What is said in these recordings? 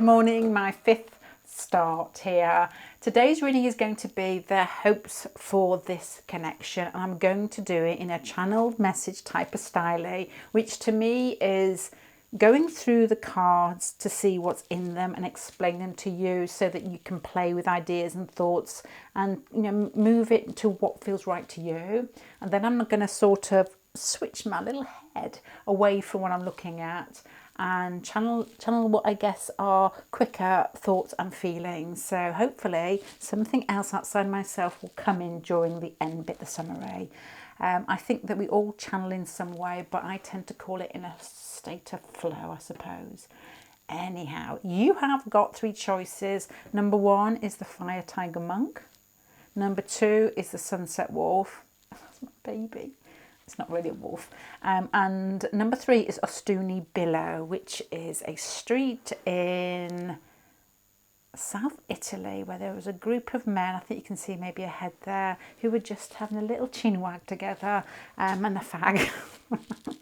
morning, my fifth start here. Today's reading is going to be their hopes for this connection, and I'm going to do it in a channeled message type of style, which to me is going through the cards to see what's in them and explain them to you so that you can play with ideas and thoughts and move it to what feels right to you. And then I'm going to sort of switch my little head away from what I'm looking at and channel what I guess are quicker thoughts and feelings. So hopefully something else outside myself will come in during the end bit, the summary. I think that we all channel in some way, but I tend to call it in a state of flow, I suppose. Anyhow, you have got three choices. Number one is the Fire Tiger Monk. Number two is the Sunset Wolf. That's my baby. It's not really a wolf. And number three is Ostuni Billow, which is a street in South Italy where there was a group of men, I think you can see maybe a head there, who were just having a little chin wag together and a fag.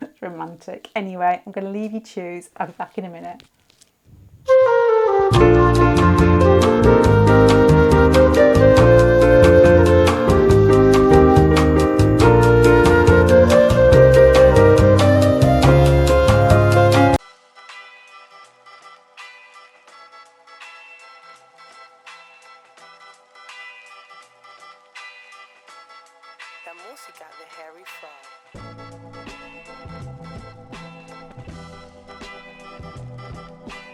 It's romantic. Anyway, I'm going to leave you choose. I'll be back in a minute. La música de Harry Frog.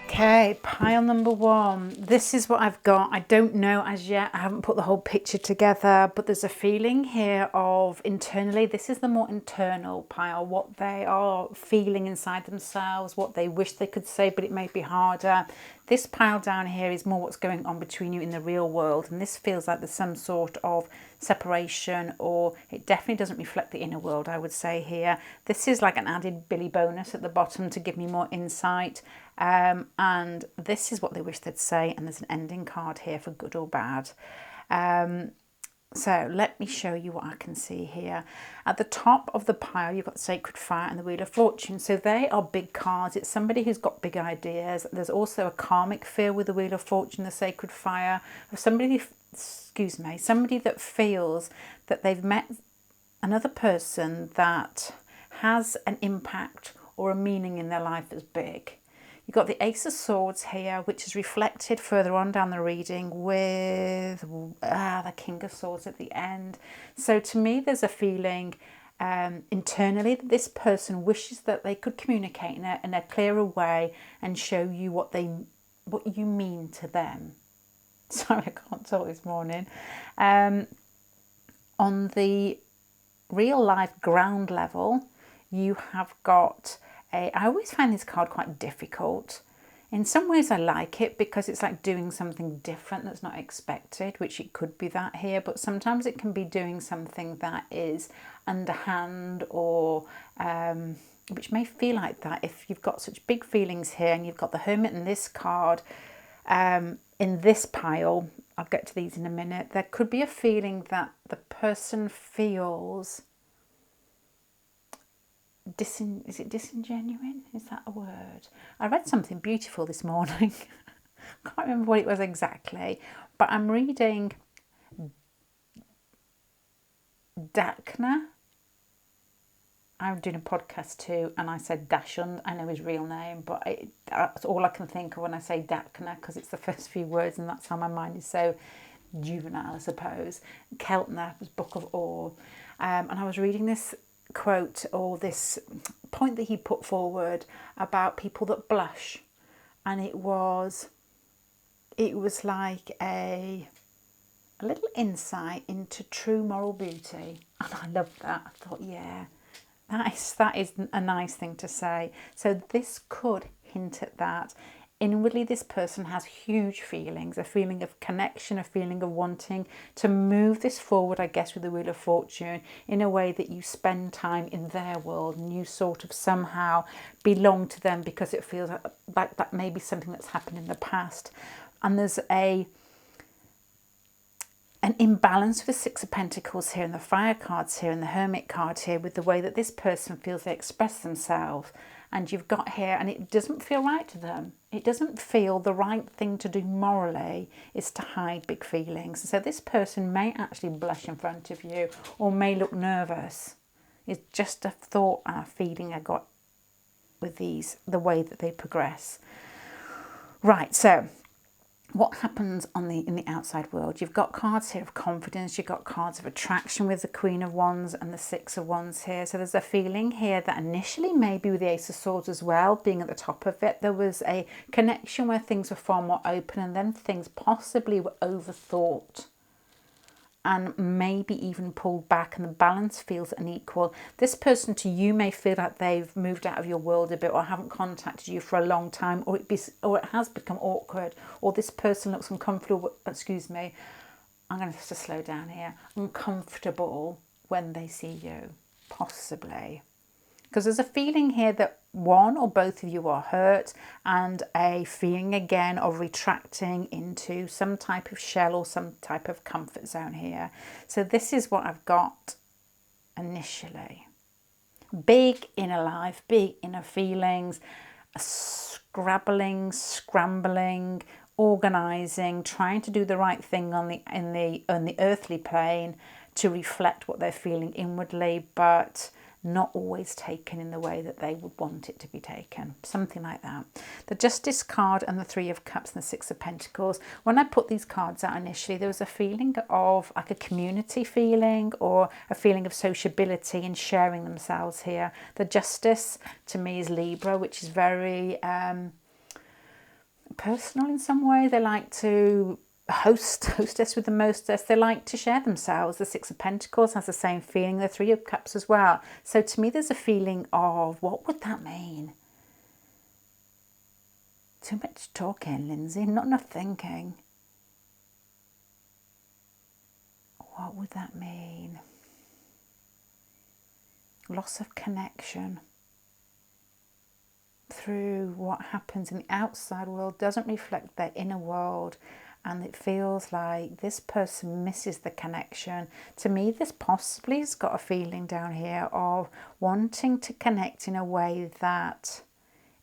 Okay, pile number one. This is what I've got. I don't know as yet. I haven't put the whole picture together, but there's a feeling here of internally. This is the more internal pile, what they are feeling inside themselves, what they wish they could say, but it may be harder. This pile down here is more what's going on between you in the real world, and this feels like there's some sort of separation, or it definitely doesn't reflect the inner world, I would say here. This is like an added Billy bonus at the bottom to give me more insight, and this is what they wish they'd say, and there's an ending card here for good or bad. So let me show you what I can see here. At the top of the pile, you've got the Sacred Fire and the Wheel of Fortune. So they are big cards. It's somebody who's got big ideas. There's also a karmic fear with the Wheel of Fortune, the Sacred Fire, of somebody that feels that they've met another person that has an impact or a meaning in their life that's big. You've got the Ace of Swords here, which is reflected further on down the reading with the King of Swords at the end. So to me, there's a feeling internally that this person wishes that they could communicate in a clearer way and show you what you mean to them. Sorry, I can't talk this morning. On the real life ground level, you have got I always find this card quite difficult. In some ways I like it because it's like doing something different that's not expected, which it could be that here, but sometimes it can be doing something that is underhand or which may feel like that if you've got such big feelings here and you've got the Hermit in this card. In this pile, I'll get to these in a minute, there could be a feeling that the person feels is it disingenuine? Is that a word? I read something beautiful this morning. I can't remember what it was exactly, but I'm reading Dakna. I'm doing a podcast too, and I said Dashund. I know his real name, but that's all I can think of when I say Dakna because it's the first few words, and that's how my mind is so juvenile, I suppose. Keltner was Book of Awe, and I was reading this quote or this point that he put forward about people that blush, and it was like a little insight into true moral beauty, and I loved that. I thought, yeah, that is a nice thing to say. So this could hint at that. Inwardly, this person has huge feelings, a feeling of connection, a feeling of wanting to move this forward, I guess, with the Wheel of Fortune in a way that you spend time in their world and you sort of somehow belong to them because it feels like that may be something that's happened in the past. And there's an imbalance with the Six of Pentacles here and the Fire cards here and the Hermit card here with the way that this person feels they express themselves. And you've got here, and it doesn't feel right to them. It doesn't feel the right thing to do morally is to hide big feelings. So this person may actually blush in front of you or may look nervous. It's just a thought and a feeling I got with these, the way that they progress. Right, so what happens in the outside world? You've got cards here of confidence, you've got cards of attraction with the Queen of Wands and the Six of Wands here. So there's a feeling here that initially, maybe with the Ace of Swords as well, being at the top of it, there was a connection where things were far more open, and then things possibly were overthought and maybe even pulled back, and the balance feels unequal. This person to you may feel like they've moved out of your world a bit, or haven't contacted you for a long time, or it has become awkward, or this person looks uncomfortable, excuse me, I'm going to have to slow down here, uncomfortable when they see you, possibly. Because there's a feeling here that one or both of you are hurt, and a feeling again of retracting into some type of shell or some type of comfort zone here. So this is what I've got initially. Big inner life, big inner feelings, scrabbling, scrambling, organising, trying to do the right thing on the earthly plane to reflect what they're feeling inwardly, but not always taken in the way that they would want it to be taken. Something like that. The Justice card and the Three of Cups and the Six of Pentacles. When I put these cards out initially, there was a feeling of like a community feeling, or a feeling of sociability and sharing themselves here. The Justice to me is Libra, which is very personal in some way. They like to hostess with the mostess. They like to share themselves. The Six of Pentacles has the same feeling. The Three of Cups as well. So to me, there's a feeling of, what would that mean? Too much talking, Lindsay, not enough thinking. What would that mean? Loss of connection through what happens in the outside world doesn't reflect their inner world. And it feels like this person misses the connection. To me, this possibly has got a feeling down here of wanting to connect in a way that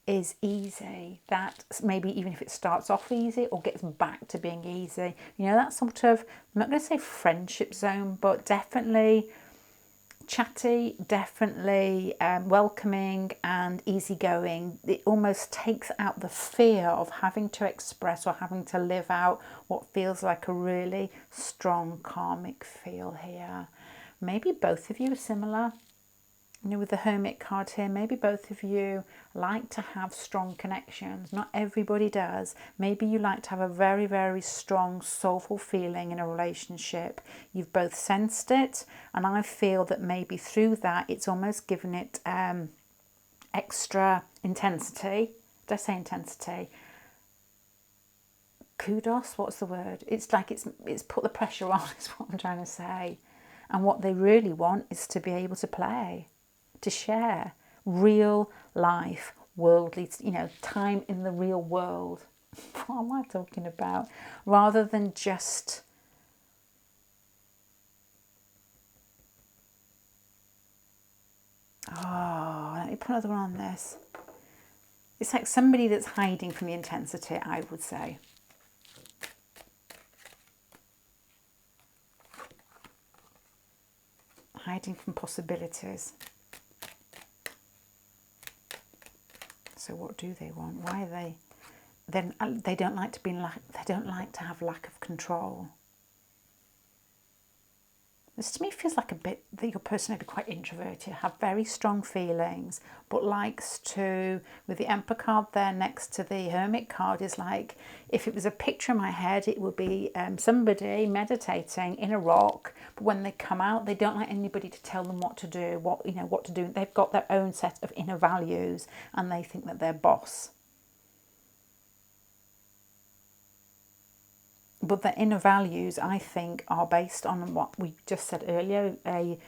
is easy. That maybe even if it starts off easy or gets back to being easy. You know, that sort of, I'm not going to say friendship zone, but definitely chatty, definitely welcoming and easygoing. It almost takes out the fear of having to express or having to live out what feels like a really strong karmic feel here. Maybe both of you are similar. You know, with the Hermit card here, maybe both of you like to have strong connections. Not everybody does. Maybe you like to have a very, very strong, soulful feeling in a relationship. You've both sensed it, and I feel that maybe through that, it's almost given it extra intensity. Did I say intensity? Kudos, what's the word? It's like it's put the pressure on, is what I'm trying to say. And what they really want is to be able to play, to share real life, worldly, you know, time in the real world. What am I talking about? Rather than just let me put another one on this. It's like somebody that's hiding from the intensity, I would say. Hiding from possibilities. So what do they want? Why are they? Then they don't like to be they don't like to have lack of control. This to me feels like a bit that your person may be quite introverted, have very strong feelings, but likes to, with the Emperor card there next to the Hermit card, is like, if it was a picture in my head, it would be somebody meditating in a rock, but when they come out, they don't like anybody to tell them what to do, what to do. They've got their own set of inner values, and they think that they're boss. But the inner values, I think, are based on what we just said earlier, a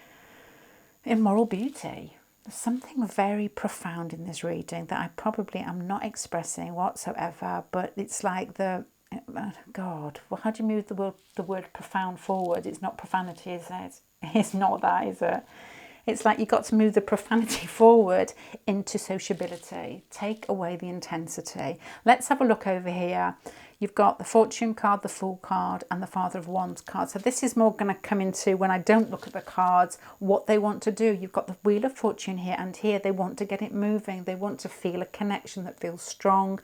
immoral beauty. There's something very profound in this reading that I probably am not expressing whatsoever, but it's like God, well, how do you move the word profound forward? It's not profanity, is it? It's not that, is it? It's like you've got to move the profanity forward into sociability. Take away the intensity. Let's have a look over here. You've got the Fortune card, the Fool card, and the Father of Wands card. So this is more going to come into, when I don't look at the cards, what they want to do. You've got the Wheel of Fortune here and here. They want to get it moving. They want to feel a connection that feels strong.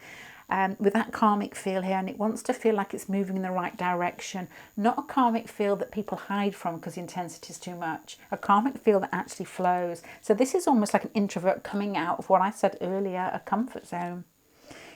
With that karmic feel here, and it wants to feel like it's moving in the right direction. Not a karmic feel that people hide from because the intensity is too much. A karmic feel that actually flows. So this is almost like an introvert coming out of what I said earlier, a comfort zone.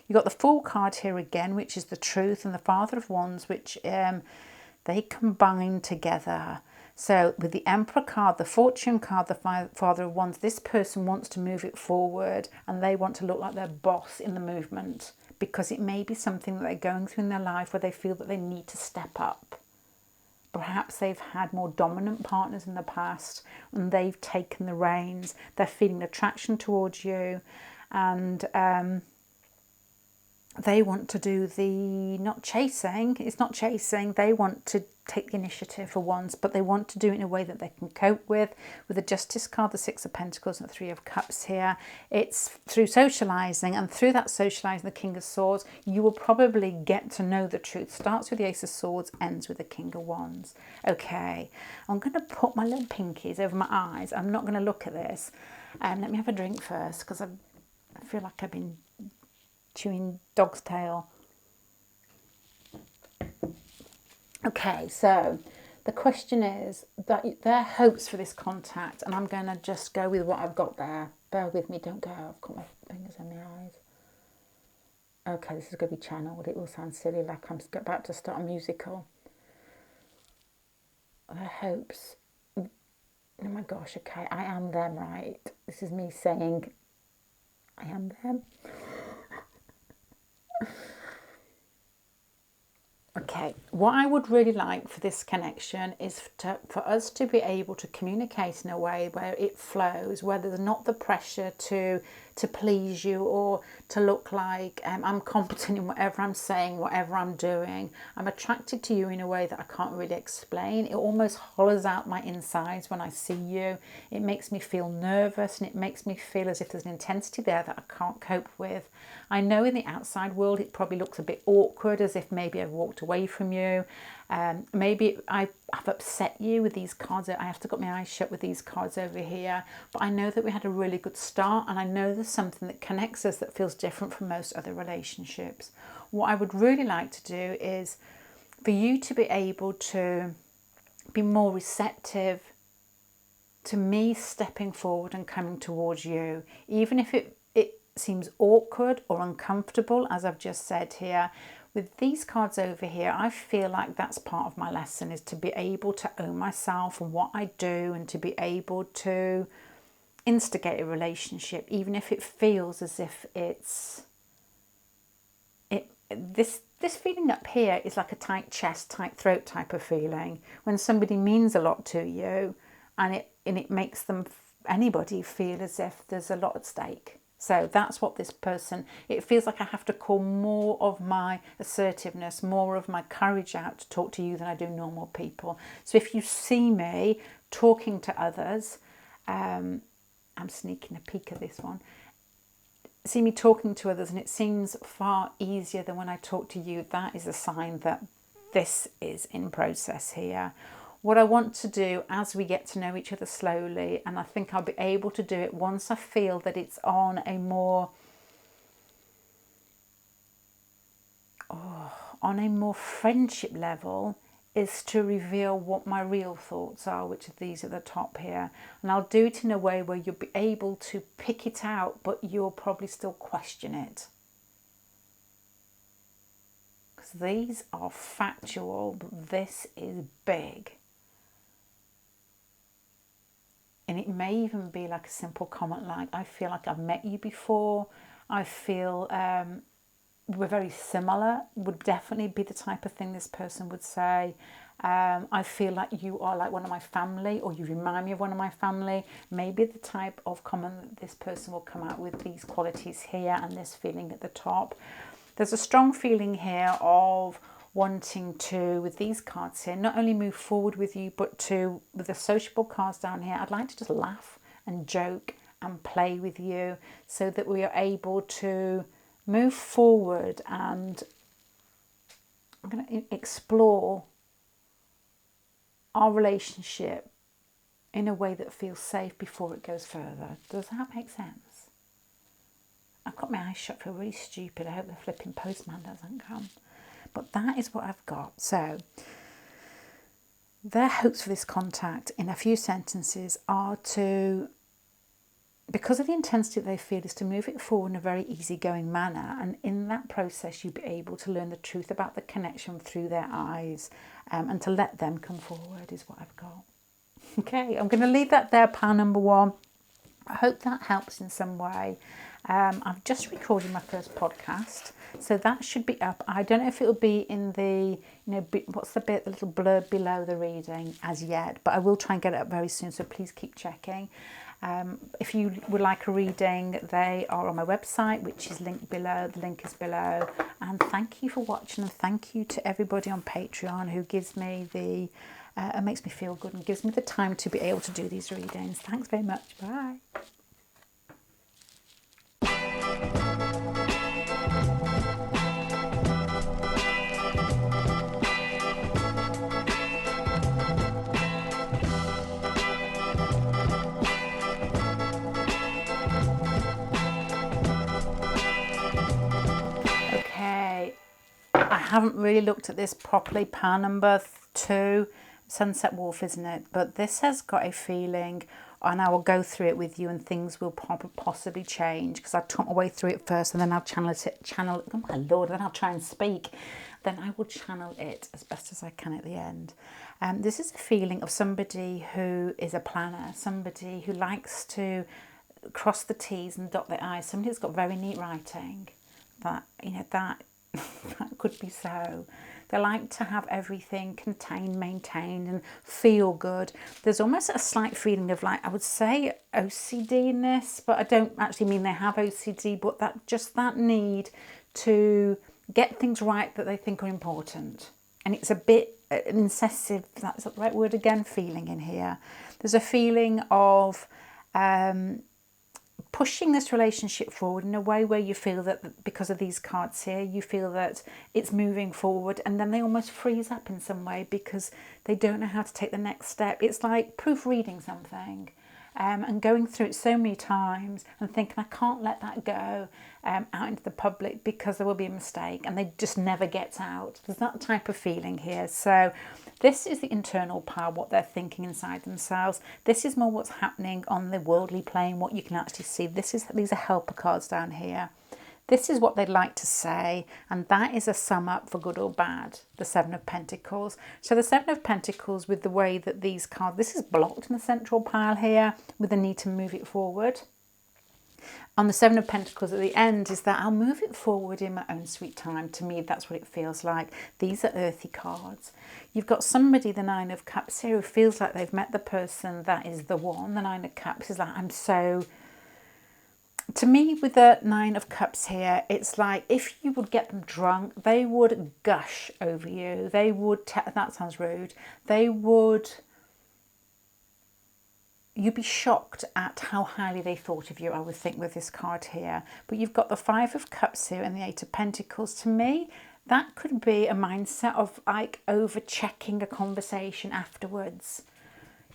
You've got the Fool card here again, which is the truth, and the Father of Wands, which they combine together. So with the Emperor card, the Fortune card, the Father of Wands, this person wants to move it forward and they want to look like their boss in the movement, because it may be something that they're going through in their life where they feel that they need to step up. Perhaps they've had more dominant partners in the past and they've taken the reins. They're feeling attraction towards you, and they want to do the, not chasing, it's not chasing, they want to take the initiative for once, but they want to do it in a way that they can cope with the Justice card, the Six of Pentacles, and the Three of Cups here. It's through socialising, and through that socialising, the King of Swords, you will probably get to know the truth. Starts with the Ace of Swords, ends with the King of Wands. Okay, I'm going to put my little pinkies over my eyes. I'm not going to look at this. Let me have a drink first, because I feel like I've been chewing dog's tail. Okay, so the question is that their hopes for this contact, and I'm going to just go with what I've got there. Bear with me, don't go. I've got my fingers on my eyes. Okay, this is going to be channeled. It will sound silly, like I'm about to start a musical. Their hopes. Oh my gosh, okay, I am them, right? This is me saying I am them. Okay, what I would really like for this connection is for us to be able to communicate in a way where it flows, where there's not the pressure to please you or to look like I'm competent in whatever I'm saying, whatever I'm doing. I'm attracted to you in a way that I can't really explain. It almost hollows out my insides when I see you. It makes me feel nervous, and it makes me feel as if there's an intensity there that I can't cope with. I know in the outside world it probably looks a bit awkward, as if maybe I've walked away from you. Maybe I've upset you with these cards. I have to got my eyes shut with these cards over here. But I know that we had a really good start, and I know there's something that connects us that feels different from most other relationships. What I would really like to do is for you to be able to be more receptive to me stepping forward and coming towards you, even if it seems awkward or uncomfortable, as I've just said here. With these cards over here, I feel like that's part of my lesson, is to be able to own myself and what I do, and to be able to instigate a relationship, even if it feels as if this feeling up here is like a tight chest, tight throat type of feeling. When somebody means a lot to you, and it makes anybody feel as if there's a lot at stake. So that's what this person, it feels like I have to call more of my assertiveness, more of my courage out to talk to you than I do normal people. So if you see me talking to others, I'm sneaking a peek at this one, see me talking to others and it seems far easier than when I talk to you, that is a sign that this is in process here. What I want to do as we get to know each other slowly, and I think I'll be able to do it once I feel that it's on a more friendship level, is to reveal what my real thoughts are, which are these at the top here. And I'll do it in a way where you'll be able to pick it out, but you'll probably still question it. Because these are factual, but this is big. And it may even be like a simple comment like, I feel like I've met you before. I feel we're very similar, would definitely be the type of thing this person would say. I feel like you are like one of my family, or you remind me of one of my family. Maybe the type of comment that this person will come out with, these qualities here and this feeling at the top. There's a strong feeling here of wanting to, with these cards here, not only move forward with you, but to, with the sociable cards down here, I'd like to just laugh and joke and play with you so that we are able to move forward, and I'm going to explore our relationship in a way that feels safe before it goes further. Does that make sense? I've got my eyes shut, feel really stupid. I hope the flipping postman doesn't come. But that is what I've got. So their hopes for this contact in a few sentences are to, because of the intensity that they feel, is to move it forward in a very easygoing manner. And in that process, you'll be able to learn the truth about the connection through their eyes, and to let them come forward is what I've got. Okay, I'm going to leave that there, pile number 1. I hope that helps in some way. I've just recorded my first podcast, so that should be up. I don't know if it'll be in the, what's the bit, the little blurb below the reading as yet, but I will try and get it up very soon, so please keep checking. If you would like a reading, they are on my website, which is linked below. The link is below. And thank you for watching, and thank you to everybody on Patreon who gives me the, it makes me feel good and gives me the time to be able to do these readings. Thanks very much. Bye. Okay, I haven't really looked at this properly. Pile number 2, Sunset Wolf, isn't it? But this has got a feeling, and I will go through it with you, and things will possibly change, because I'll talk my way through it first, and then I'll channel, oh my lord, then I'll try and speak. Then I will channel it as best as I can at the end. This is a feeling of somebody who is a planner, somebody who likes to cross the T's and dot the I's, somebody who's got very neat writing. That, that could be so. They like to have everything contained, maintained, and feel good. There's almost a slight feeling of, like, I would say OCD in this, but I don't actually mean they have OCD, but that need to get things right that they think are important. And it's a bit an incessive, that's the right word again, feeling in here. There's a feeling of pushing this relationship forward in a way where you feel that, because of these cards here, you feel that it's moving forward, and then they almost freeze up in some way because they don't know how to take the next step. It's like proofreading something and going through it so many times and thinking, I can't let that go out into the public because there will be a mistake, and they just never get out. There's that type of feeling here. So this is the internal power, what they're thinking inside themselves. This is more what's happening on the worldly plane, what you can actually see. These are helper cards down here. This is what they'd like to say, and that is a sum up for good or bad, the Seven of Pentacles. So the Seven of Pentacles, with the way that these cards, this is blocked in the central pile here with the need to move it forward. On the Seven of Pentacles at the end is that I'll move it forward in my own sweet time. To me, that's what it feels like. These are earthy cards. You've got somebody, the Nine of Cups here, who feels like they've met the person that is the one. The Nine of Cups is like, I'm so... To me, with the Nine of Cups here, it's like if you would get them drunk, they would gush over you. They would, that sounds rude, they would... You'd be shocked at how highly they thought of you, I would think, with this card here. But you've got the Five of Cups here and the Eight of Pentacles. To me, that could be a mindset of like over-checking a conversation afterwards.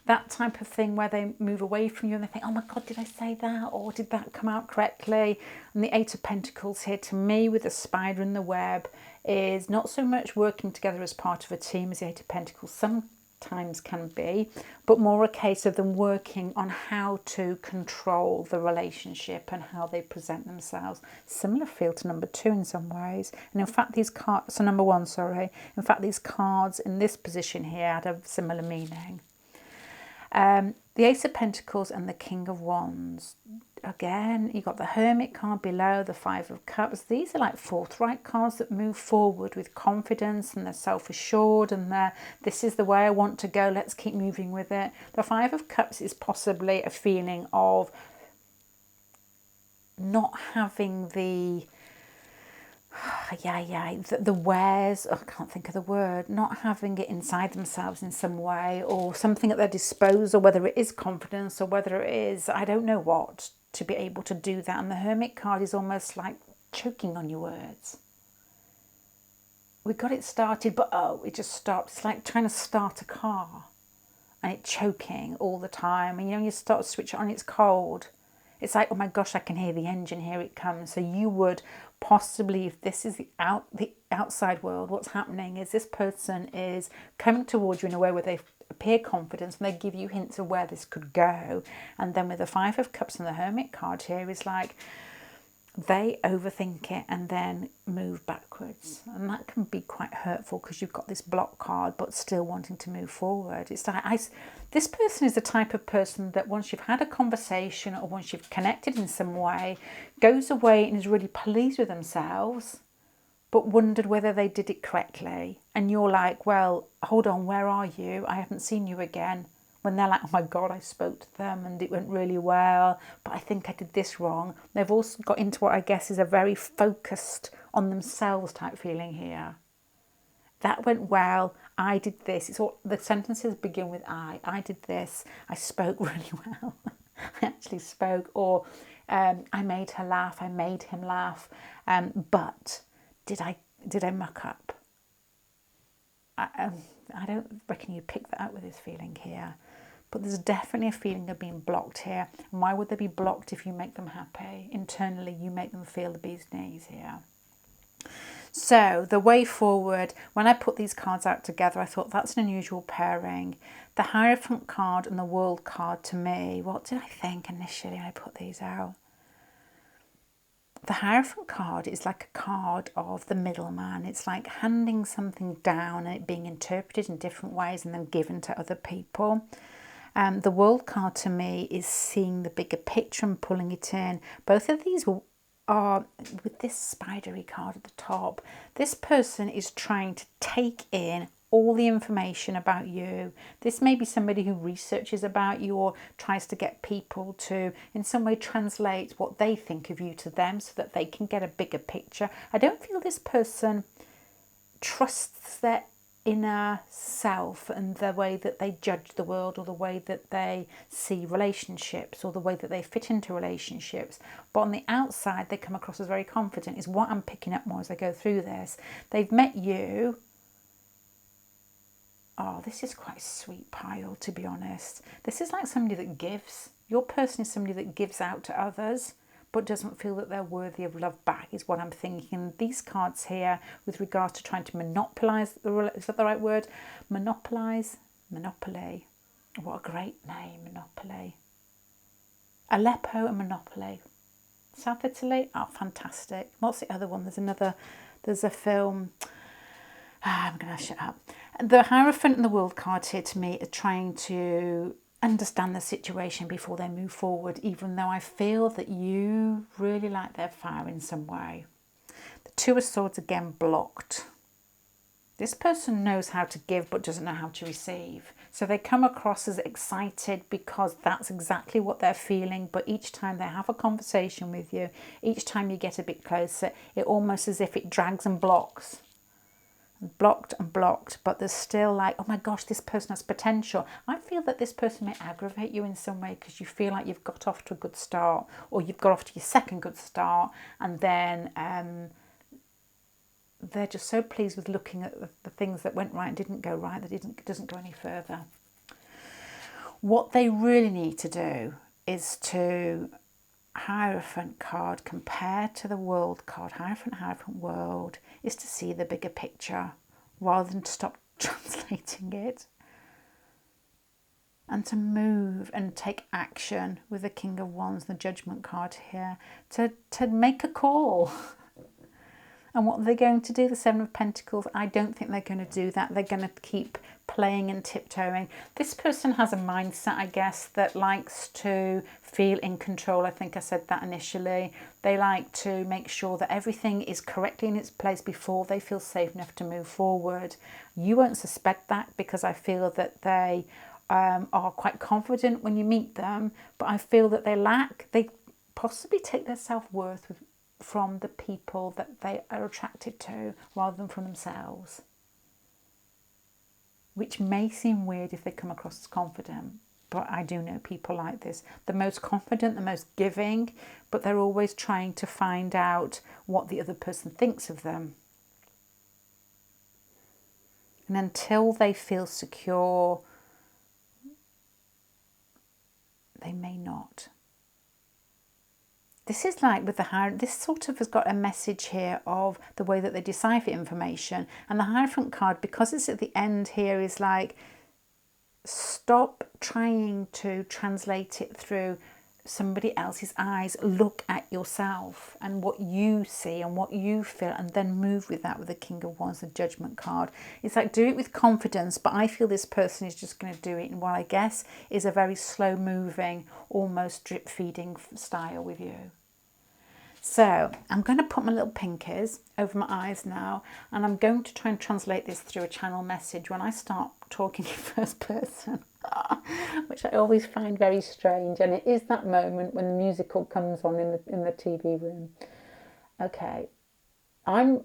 That type of thing where they move away from you and they think, oh my God, did I say that? Or did that come out correctly? And the Eight of Pentacles here, to me, with the spider in the web, is not so much working together as part of a team as the Eight of Pentacles sometimes can be, but more a case of them working on how to control the relationship and how they present themselves. Similar feel to number 2 in some ways. And in fact, these cards, so number 1, sorry. In fact, these cards in this position here had a similar meaning. The Ace of Pentacles and the King of Wands. Again, you got the Hermit card below, the Five of Cups. These are like forthright cards that move forward with confidence, and they're self-assured, and this is the way I want to go, let's keep moving with it. The Five of Cups is possibly a feeling of not having the yeah, the wares, I can't think of the word, not having it inside themselves in some way, or something at their disposal, whether it is confidence or whether it is, I don't know what, to be able to do that. And the Hermit card is almost like choking on your words. We got it started, but it just stopped. It's like trying to start a car and it's choking all the time. And you start to switch it on, it's cold. It's like, oh my gosh, I can hear the engine, here it comes. So you would possibly, if this is the outside world, what's happening is this person is coming towards you in a way where they appear confident and they give you hints of where this could go. And then with the Five of Cups and the Hermit card here is like, they overthink it and then move backwards, and that can be quite hurtful because you've got this block card but still wanting to move forward. It's like this person is the type of person that once you've had a conversation or once you've connected in some way, goes away and is really pleased with themselves but wondered whether they did it correctly. And you're like, well, hold on, where are you? I haven't seen you again. When they're like, oh my God, I spoke to them and it went really well, but I think I did this wrong. They've also got into what I guess is a very focused on themselves type feeling here. That went well, I did this. It's all, the sentences begin with I did this, I spoke really well. I actually spoke, or I made her laugh, I made him laugh. But did I muck up? I don't reckon you pick that up with this feeling here. But there's definitely a feeling of being blocked here. And why would they be blocked if you make them happy? Internally, you make them feel the bee's knees here. So the way forward, when I put these cards out together, I thought that's an unusual pairing. The Hierophant card and the World card, to me, what did I think initially when I put these out? The Hierophant card is like a card of the middleman. It's like handing something down and it being interpreted in different ways and then given to other people. The World card to me is seeing the bigger picture and pulling it in. Both of these are, with this spidery card at the top, this person is trying to take in all the information about you. This may be somebody who researches about you or tries to get people to in some way translate what they think of you to them so that they can get a bigger picture. I don't feel this person trusts their inner self and the way that they judge the world or the way that they see relationships or the way that they fit into relationships. But on the outside, they come across as very confident, is what I'm picking up more as I go through this. They've met you. Oh, this is quite a sweet pile, to be honest. This is like somebody that gives. Your person is somebody that gives out to others but doesn't feel that they're worthy of love back, is what I'm thinking. These cards here, with regards to trying to monopolise, is that the right word? Monopolise? Monopoly. What a great name, Monopoly. Aleppo and Monopoly. South Italy? Oh, fantastic. What's the other one? There's a film. I'm going to shut up. The Hierophant and the World cards here to me are trying to understand the situation before they move forward, even though I feel that you really like their fire in some way. The Two of Swords again blocked. This person knows how to give but doesn't know how to receive. So they come across as excited because that's exactly what they're feeling, but each time they have a conversation with you, each time you get a bit closer, it almost as if it drags and blocks. Blocked and blocked, but there's still like, oh my gosh, this person has potential. I feel that this person may aggravate you in some way because you feel like you've got off to a good start, or you've got off to your second good start, and then they're just so pleased with looking at the things that went right and didn't go right that it doesn't go any further. What they really need to do is to Hierophant card compared to the World card, Hierophant, World, is to see the bigger picture rather than to stop translating it, and to move and take action with the King of Wands, the Judgment card here, to make a call. And what are they going to do? The Seven of Pentacles, I don't think they're going to do that. They're going to keep playing and tiptoeing. This person has a mindset, I guess, that likes to feel in control. I think I said that initially. They like to make sure that everything is correctly in its place before they feel safe enough to move forward. You won't suspect that because I feel that they are quite confident when you meet them, but I feel that they possibly take their self-worth from the people that they are attracted to rather than from themselves. Which may seem weird if they come across as confident, but I do know people like this. The most confident, the most giving, but they're always trying to find out what the other person thinks of them. And until they feel secure, they may not. This is like with the Hierophant, this sort of has got a message here of the way that they decipher information. And the Hierophant card, because it's at the end here, is like, stop trying to translate it through somebody else's eyes. Look at yourself and what you see and what you feel, and then move with that with the King of Wands, the Judgment card. It's like, do it with confidence, but I feel this person is just going to do it in what I guess is a very slow moving, almost drip feeding style with you. So I'm going to put my little pinkies over my eyes now, and I'm going to try and translate this through a channel message when I start talking in first person, which I always find very strange. And it is that moment when the musical comes on in the TV room. Okay, so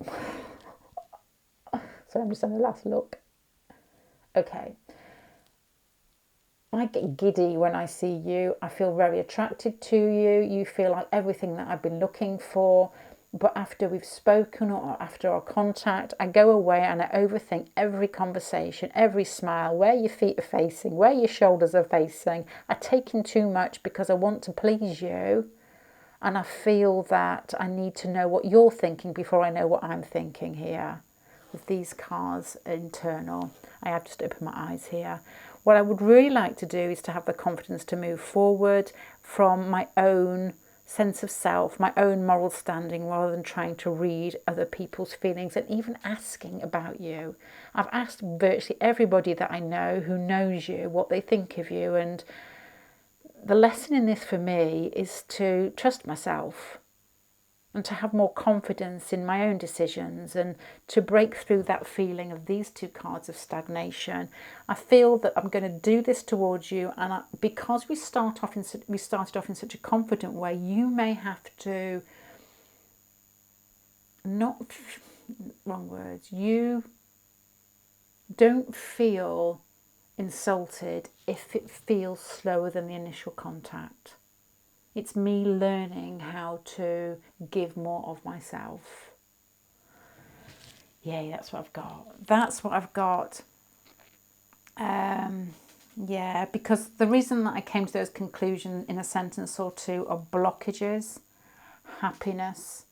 I'm just having a last look. Okay. I get giddy when I see you. I feel very attracted to you. You feel like everything that I've been looking for. But after we've spoken or after our contact, I go away and I overthink every conversation, every smile, where your feet are facing, where your shoulders are facing. I take in too much because I want to please you. And I feel that I need to know what you're thinking before I know what I'm thinking here. With these cards internal, I have just opened my eyes here. What I would really like to do is to have the confidence to move forward from my own sense of self, my own moral standing, rather than trying to read other people's feelings and even asking about you. I've asked virtually everybody that I know who knows you what they think of you, and the lesson in this for me is to trust myself and to have more confidence in my own decisions and to break through that feeling of these two cards of stagnation. I feel that I'm going to do this towards you, and because we started off in such a confident way, you may have to you don't feel insulted if it feels slower than the initial contact. It's me learning how to give more of myself. Yeah, that's what I've got. That's what I've got. Yeah, because the reason that I came to those conclusions in a sentence or two are blockages, happiness,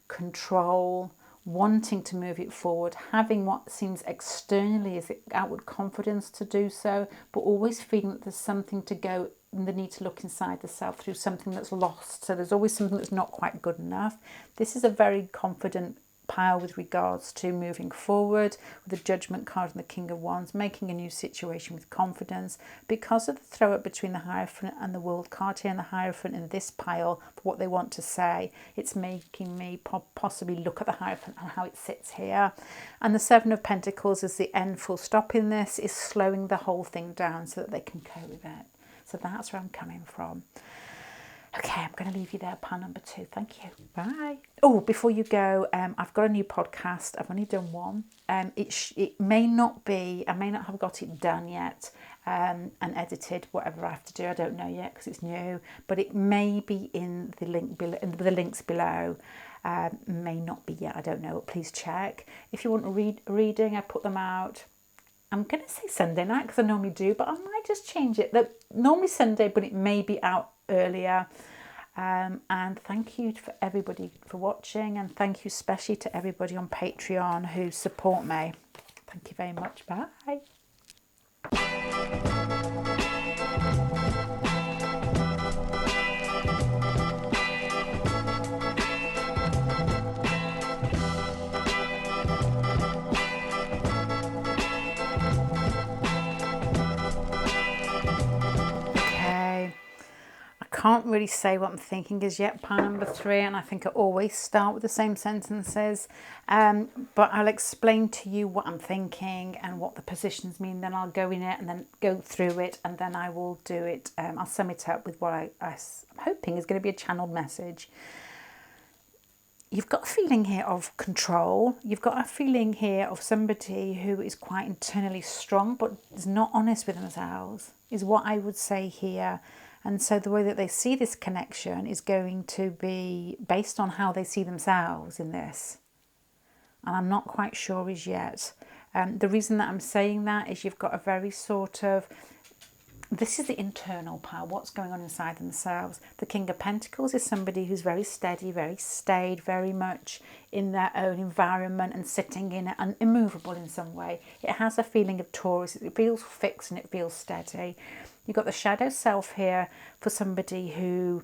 control, wanting to move it forward, having what seems externally as outward confidence to do so, but always feeling that there's something to go, and the need to look inside the self through something that's lost. So there's always something that's not quite good enough. This is a very confident pile with regards to moving forward, with the Judgment card and the King of Wands, making a new situation with confidence. Because of the throw up between the Hierophant and the World card here, and the Hierophant in this pile for what they want to say, it's making me possibly look at the Hierophant and how it sits here. And the Seven of Pentacles as the end full stop in this is slowing the whole thing down so that they can cope with it. So that's where I'm coming from. Okay, I'm going to leave you there, pile number 2. Thank you. Bye. Oh, before you go, I've got a new podcast. I've only done one. It may not be, I may not have got it done yet and edited, whatever I have to do. I don't know yet because it's new, but it may be in the link below, the links below. May not be yet. I don't know. Please check. If you want a reading, I put them out. I'm going to say Sunday night because I normally do, but I might just change it. Normally Sunday, but it may be out earlier. And thank you for everybody for watching, and thank you especially to everybody on Patreon who support me. Thank you very much. Bye. Can't really say what I'm thinking as yet, pile number 3, and I think I always start with the same sentences, but I'll explain to you what I'm thinking and what the positions mean. Then I'll go in it and then go through it, and then I will do it. I'll sum it up with what I'm hoping is going to be a channeled message. You've got a feeling here of control. You've got a feeling here of somebody who is quite internally strong but is not honest with themselves, is what I would say here. And so the way that they see this connection is going to be based on how they see themselves in this. And I'm not quite sure as yet. The reason that I'm saying that is you've got a very sort of, this is the internal power, what's going on inside themselves. The King of Pentacles is somebody who's very steady, very staid, very much in their own environment and sitting in it and immovable in some way. It has a feeling of Taurus. It feels fixed and it feels steady. You've got the shadow self here for somebody who,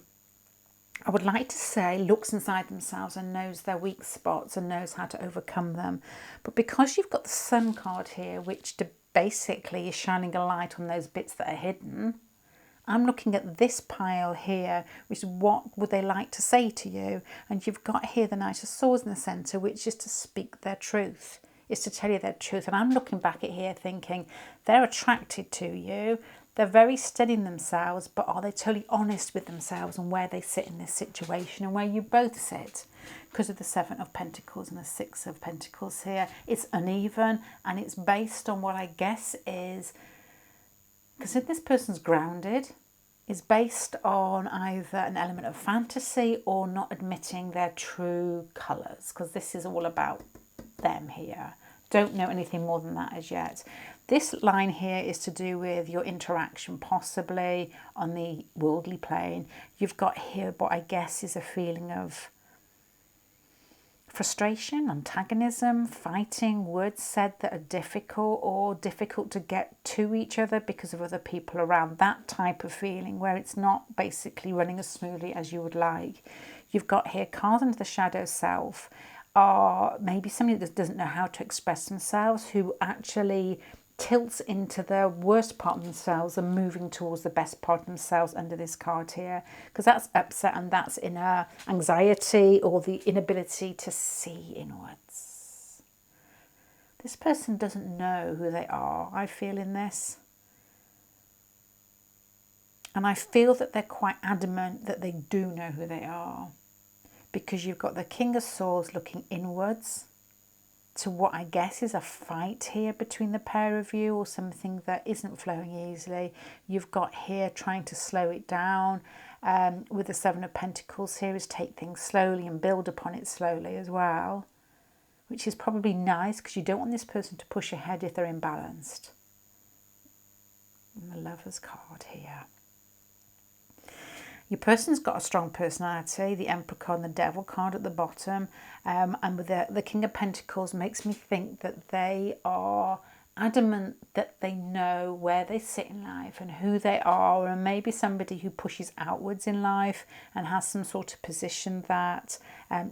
I would like to say, looks inside themselves and knows their weak spots and knows how to overcome them. But because you've got the Sun card here, which basically is shining a light on those bits that are hidden, I'm looking at this pile here, which is what would they like to say to you? And you've got here the Knight of Swords in the centre, which is to speak their truth. It's to tell you their truth. And I'm looking back at here thinking they're attracted to you. They're very steady in themselves, but are they totally honest with themselves and where they sit in this situation and where you both sit? Because of the Seven of Pentacles and the Six of Pentacles here, it's uneven and it's based on what I guess is, because if this person's grounded, is based on either an element of fantasy or not admitting their true colours, because this is all about them here. Don't know anything more than that as yet. This line here is to do with your interaction possibly on the worldly plane. You've got here what I guess is a feeling of frustration, antagonism, fighting, words said that are difficult or difficult to get to each other because of other people around. That type of feeling where it's not basically running as smoothly as you would like. You've got here cards into the shadow self are maybe somebody that doesn't know how to express themselves, who actually tilts into the worst part of themselves and moving towards the best part of themselves under this card here, because that's upset and that's inner anxiety or the inability to see inwards. This person doesn't know who they are, I feel, in this. And I feel that they're quite adamant that they do know who they are, because you've got the King of Swords looking inwards to what I guess is a fight here between the pair of you, or something that isn't flowing easily. You've got here trying to slow it down. With the Seven of Pentacles here is take things slowly and build upon it slowly as well, which is probably nice because you don't want this person to push ahead if they're imbalanced. And the Lover's card here. Your person's got a strong personality, the Emperor card and the Devil card at the bottom. And with the King of Pentacles makes me think that they are adamant that they know where they sit in life and who they are, and maybe somebody who pushes outwards in life and has some sort of position that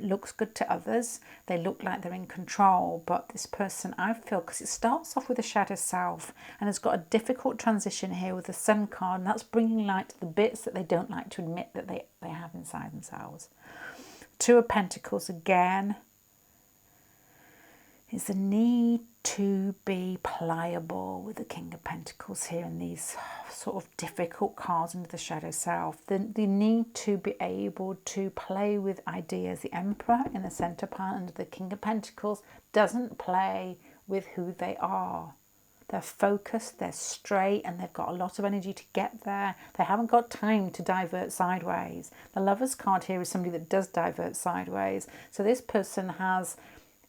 looks good to others. They look like they're in control, but this person, I feel, because it starts off with a shadow self and has got a difficult transition here with the Sun card, and that's bringing light to the bits that they don't like to admit that they have inside themselves. Two of Pentacles again is the need to be pliable with the King of Pentacles here in these sort of difficult cards into the shadow self. The need to be able to play with ideas. The Emperor in the centre part under the King of Pentacles doesn't play with who they are. They're focused, they're straight, and they've got a lot of energy to get there. They haven't got time to divert sideways. The Lover's card here is somebody that does divert sideways. So this person has,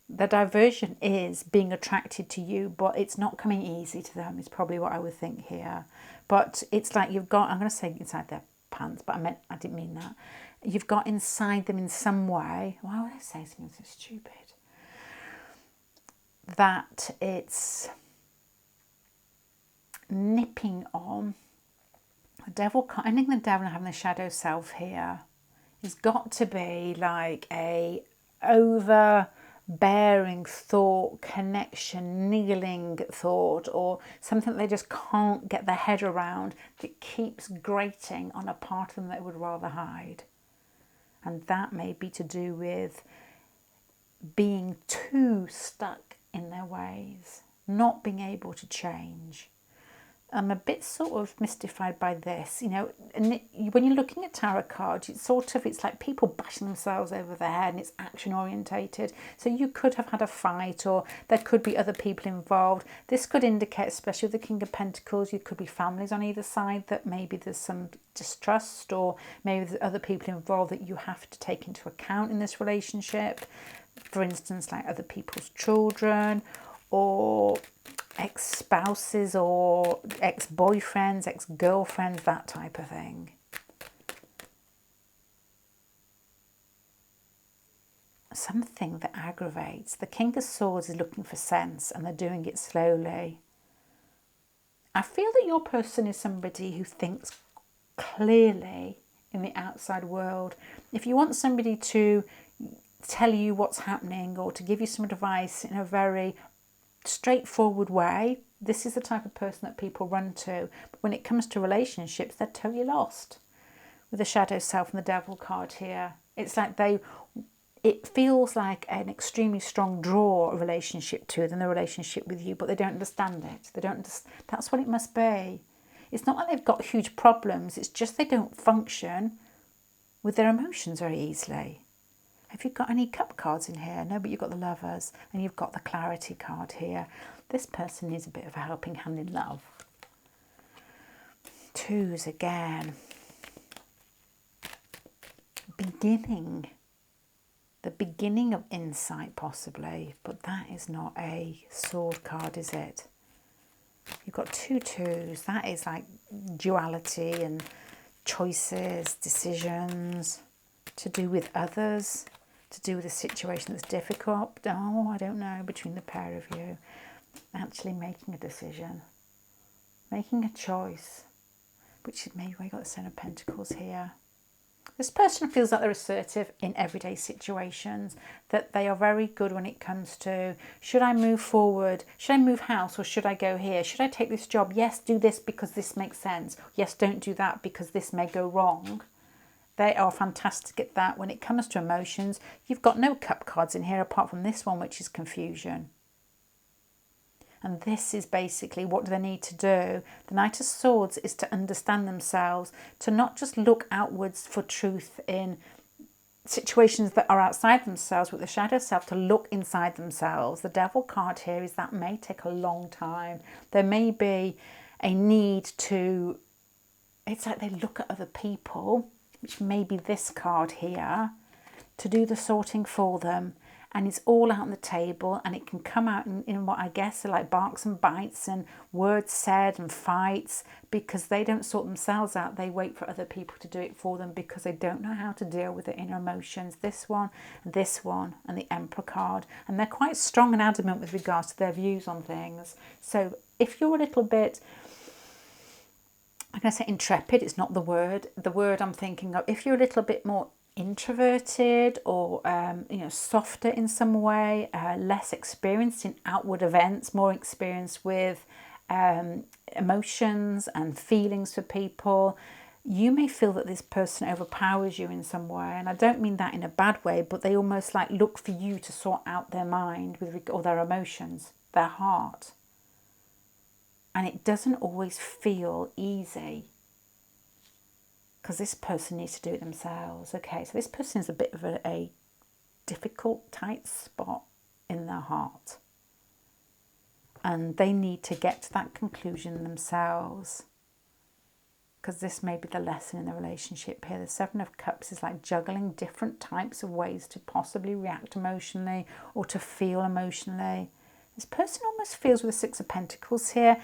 the diversion is being attracted to you, but it's not coming easy to them, is probably what I would think here. But it's like you've got, I'm going to say inside their pants, but I didn't mean that. You've got inside them in some way, why would I say something so stupid? That it's nipping on. The Devil, ending the Devil and having the shadow self here has got to be like a overbearing thought, connection, niggling thought, or something they just can't get their head around that keeps grating on a part of them that would rather hide. And that may be to do with being too stuck in their ways, not being able to change. I'm a bit sort of mystified by this, you know, and when you're looking at tarot cards, it's like people bashing themselves over the head and it's action orientated. So you could have had a fight, or there could be other people involved. This could indicate, especially with the King of Pentacles, you could be families on either side that maybe there's some distrust, or maybe there's other people involved that you have to take into account in this relationship. For instance, like other people's children, or ex-spouses, or ex-boyfriends, ex-girlfriends, that type of thing. Something that aggravates. The King of Swords is looking for sense, and they're doing it slowly. I feel that your person is somebody who thinks clearly in the outside world. If you want somebody to tell you what's happening, or to give you some advice in a very straightforward way, this is the type of person that people run to. But when it comes to relationships, they're totally lost. With the Shadow Self and the Devil card here, it's like it feels like an extremely strong draw relationship to them, the relationship with you, but they don't understand it. That's what it must be. It's not like they've got huge problems, it's just they don't function with their emotions very easily. Have you got any cup cards in here? No, but you've got the Lovers, and you've got the Clarity card here. This person needs a bit of a helping hand in love. Twos again. Beginning. The beginning of insight, possibly, but that is not a sword card, is it? You've got 2 twos. That is like duality and choices, decisions, to do with others, to do with a situation that's difficult. Oh, I don't know, between the pair of you. Actually making a decision, making a choice, which is maybe why you got the Ten of Pentacles here. This person feels like they're assertive in everyday situations, that they are very good when it comes to, should I move forward? Should I move house, or should I go here? Should I take this job? Yes, do this because this makes sense. Yes, don't do that because this may go wrong. They are fantastic at that. When it comes to emotions, you've got no cup cards in here apart from this one, which is confusion. And this is basically, what do they need to do? The Knight of Swords is to understand themselves, to not just look outwards for truth in situations that are outside themselves with the Shadow Self, to look inside themselves. The Devil card here is that may take a long time. There may be a need to, it's like they look at other people, which may be this card here, to do the sorting for them. And it's all out on the table, and it can come out in what I guess are like barks and bites and words said and fights, because they don't sort themselves out. They wait for other people to do it for them because they don't know how to deal with their inner emotions. This one, and the Emperor card. And they're quite strong and adamant with regards to their views on things. So if you're a little bit, I'm going to say intrepid, it's not the word. The word I'm thinking of, if you're a little bit more introverted, or softer in some way, less experienced in outward events, more experienced with emotions and feelings for people, you may feel that this person overpowers you in some way. And I don't mean that in a bad way, but they almost like look for you to sort out their mind or their emotions, their heart. And it doesn't always feel easy, because this person needs to do it themselves. Okay, so this person is a bit of a difficult, tight spot in their heart. And they need to get to that conclusion themselves, because this may be the lesson in the relationship here. The Seven of Cups is like juggling different types of ways to possibly react emotionally or to feel emotionally. This person almost feels with the Six of Pentacles here,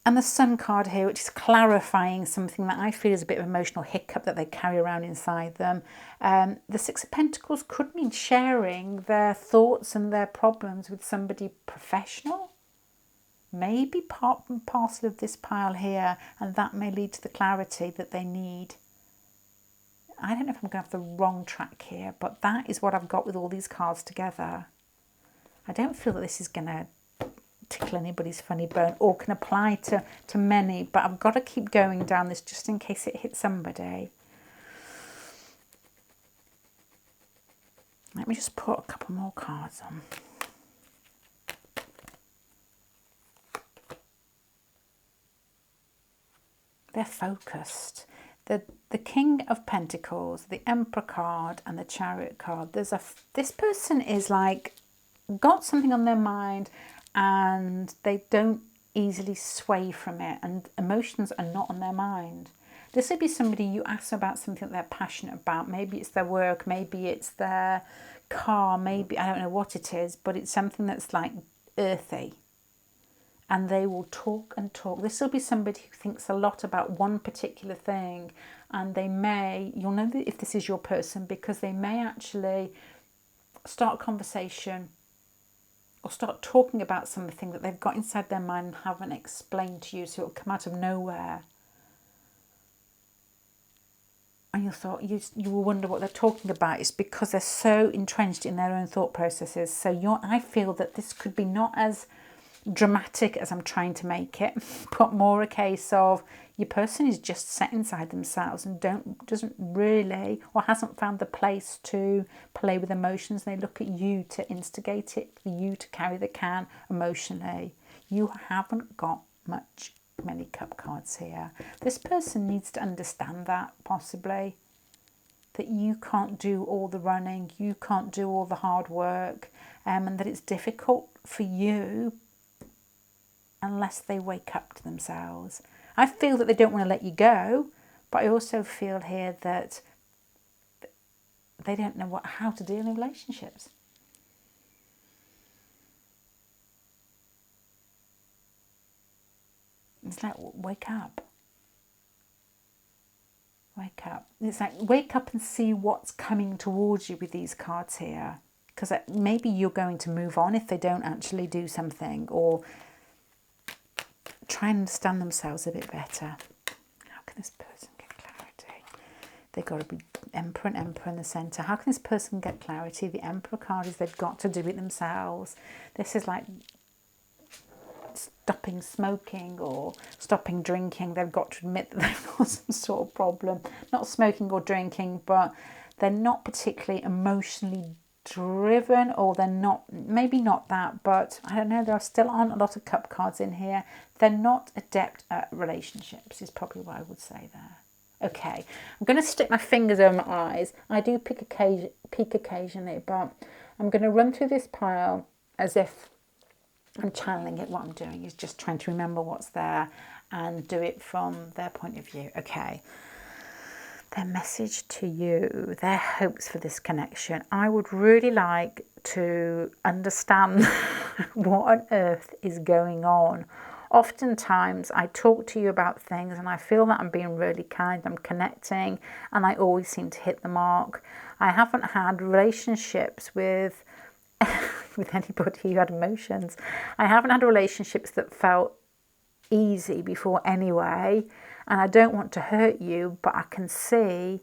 and the Sun card here, which is clarifying something that I feel is a bit of an emotional hiccup that they carry around inside them. The Six of Pentacles could mean sharing their thoughts and their problems with somebody professional. Maybe part and parcel of this pile here, and that may lead to the clarity that they need. I don't know if I'm going to have the wrong track here, but that is what I've got with all these cards together. I don't feel that this is going to tickle anybody's funny bone or can apply to many, but I've got to keep going down this just in case it hits somebody. Let me just put a couple more cards on. they're focused. The King of Pentacles, the Emperor card and the Chariot card. This person is like got something on their mind and they don't easily sway from it, and emotions are not on their mind. This would be somebody you ask about something that they're passionate about. Maybe it's their work, maybe it's their car, maybe, I don't know what it is, but it's something that's like earthy. And they will talk and talk. This will be somebody who thinks a lot about one particular thing, and they may, you'll know that if this is your person, because they may actually start a conversation or start talking about something that they've got inside their mind and haven't explained to you, so it'll come out of nowhere. And you will wonder what they're talking about. It's because they're so entrenched in their own thought processes. So I feel that this could be not as dramatic as I'm trying to make it, but more a case of your person is just set inside themselves and doesn't really, or hasn't found the place to play with emotions. They look at you to instigate it, for you to carry the can emotionally. You haven't got many cup cards here. This person needs to understand that, possibly, that you can't do all the running, you can't do all the hard work, and that it's difficult for you unless they wake up to themselves. I feel that they don't want to let you go, but I also feel here that they don't know how to deal in relationships. It's like, wake up. Wake up. It's like, wake up and see what's coming towards you with these cards here. Because maybe you're going to move on if they don't actually do something, or try and understand themselves a bit better. How can this person get clarity? They've got to be Emperor and Emperor in the centre. How can this person get clarity? The Emperor card is they've got to do it themselves. This is like stopping smoking or stopping drinking. They've got to admit that they've got some sort of problem. Not smoking or drinking, but they're not particularly emotionally driven, or they're not, maybe not that, but I don't know, there still aren't a lot of cup cards in here. They're not adept at relationships is probably what I would say there. Okay, I'm going to stick my fingers over my eyes. I do peek occasionally, but I'm going to run through this pile as if I'm channeling it. What I'm doing is just trying to remember what's there and do it from their point of view. Okay. Their message to you, their hopes for this connection. I would really like to understand what on earth is going on. Oftentimes I talk to you about things and I feel that I'm being really kind, I'm connecting, and I always seem to hit the mark. I haven't had relationships with anybody who had emotions. I haven't had relationships that felt easy before anyway. And I don't want to hurt you, but I can see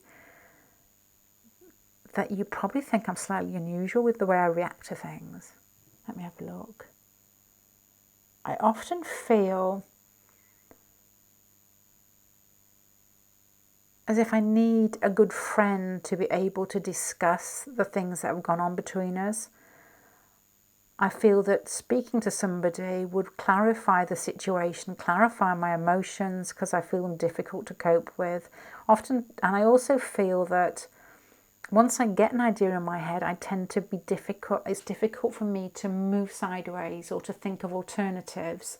that you probably think I'm slightly unusual with the way I react to things. Let me have a look. I often feel as if I need a good friend to be able to discuss the things that have gone on between us. I feel that speaking to somebody would clarify the situation, clarify my emotions, because I feel them difficult to cope with. Often, and I also feel that once I get an idea in my head, I tend to be difficult. It's difficult for me to move sideways or to think of alternatives.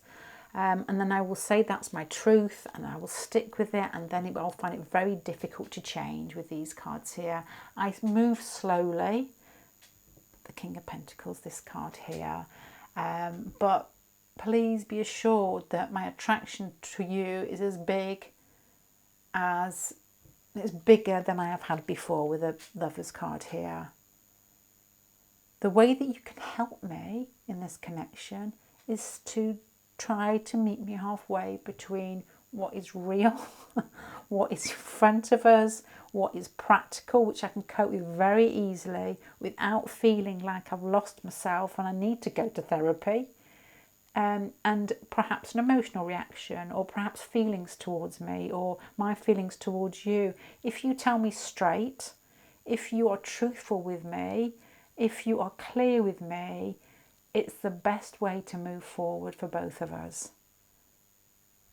And then I will say that's my truth and I will stick with it, and then I'll find it very difficult to change with these cards here. I move slowly. The King of Pentacles, this card here. But please be assured that my attraction to you is as big as, it's bigger than I have had before with a Lover's card here. The way that you can help me in this connection is to try to meet me halfway between what is real, what is in front of us, what is practical, which I can cope with very easily without feeling like I've lost myself and I need to go to therapy, and perhaps an emotional reaction, or perhaps feelings towards me or my feelings towards you. If you tell me straight, if you are truthful with me, if you are clear with me, it's the best way to move forward for both of us.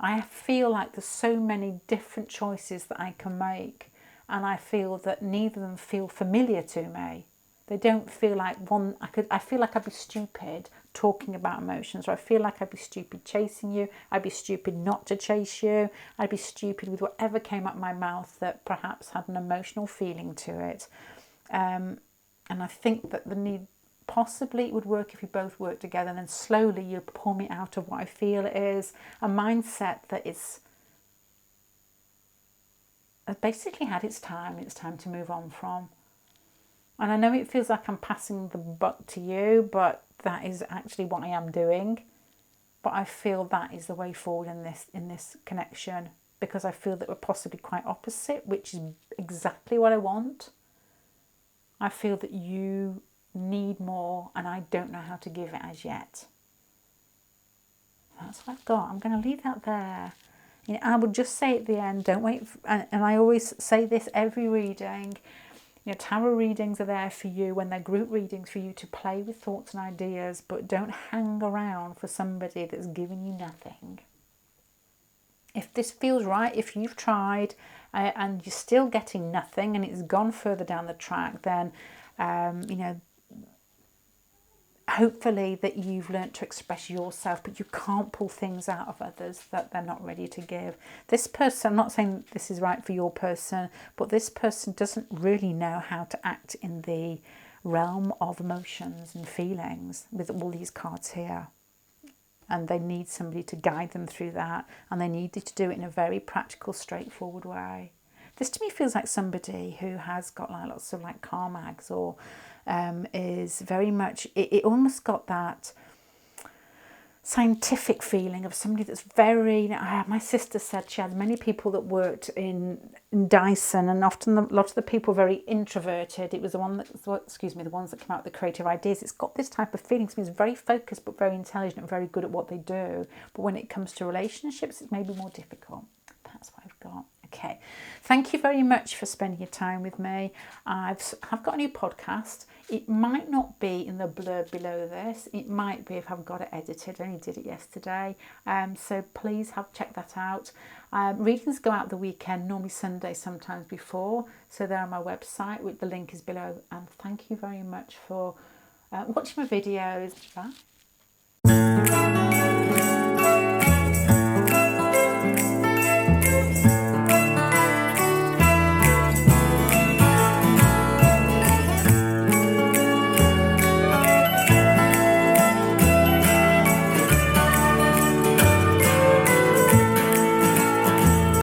I feel like there's so many different choices that I can make, and I feel that neither of them feel familiar to me. They don't feel like one. I feel like I'd be stupid talking about emotions, or I feel like I'd be stupid chasing you. I'd be stupid not to chase you. I'd be stupid with whatever came out my mouth that perhaps had an emotional feeling to it. And I think that the need, possibly it would work if you both work together, and then slowly you pull me out of what I feel it is. A mindset that it's basically had its time. It's time to move on from. And I know it feels like I'm passing the buck to you, but that is actually what I am doing. But I feel that is the way forward in this connection, because I feel that we're possibly quite opposite, which is exactly what I want. I feel that you need more, and I don't know how to give it as yet. That's what I've got. I'm going to leave that there. You know, I would just say at the end, don't wait. And I always say this every reading. You know, tarot readings are there for you when they're group readings, for you to play with thoughts and ideas, but don't hang around for somebody that's giving you nothing. If this feels right, if you've tried and you're still getting nothing and it's gone further down the track, then, you know, hopefully that you've learnt to express yourself, but you can't pull things out of others that they're not ready to give. This person, I'm not saying this is right for your person, but this person doesn't really know how to act in the realm of emotions and feelings with all these cards here. And they need somebody to guide them through that, and they need you to do it in a very practical, straightforward way. This to me feels like somebody who has got like lots of like car mags, or is very much, it almost got that scientific feeling of somebody that's very, my sister said she had many people that worked in Dyson, and often a lot of the people were very introverted. It was the ones that came out with the creative ideas. It's got this type of feeling to me. It's very focused but very intelligent and very good at what they do. But when it comes to relationships, it's maybe more difficult. That's what I've got. Okay, thank you very much for spending your time with me. I've got a new podcast. It might not be in the blurb below this. It might be if I've got it edited. I only did it yesterday. So please check that out. Readings go out the weekend, normally Sunday, sometimes before. So they're on my website, the link is below. And thank you very much for watching my videos. Bye.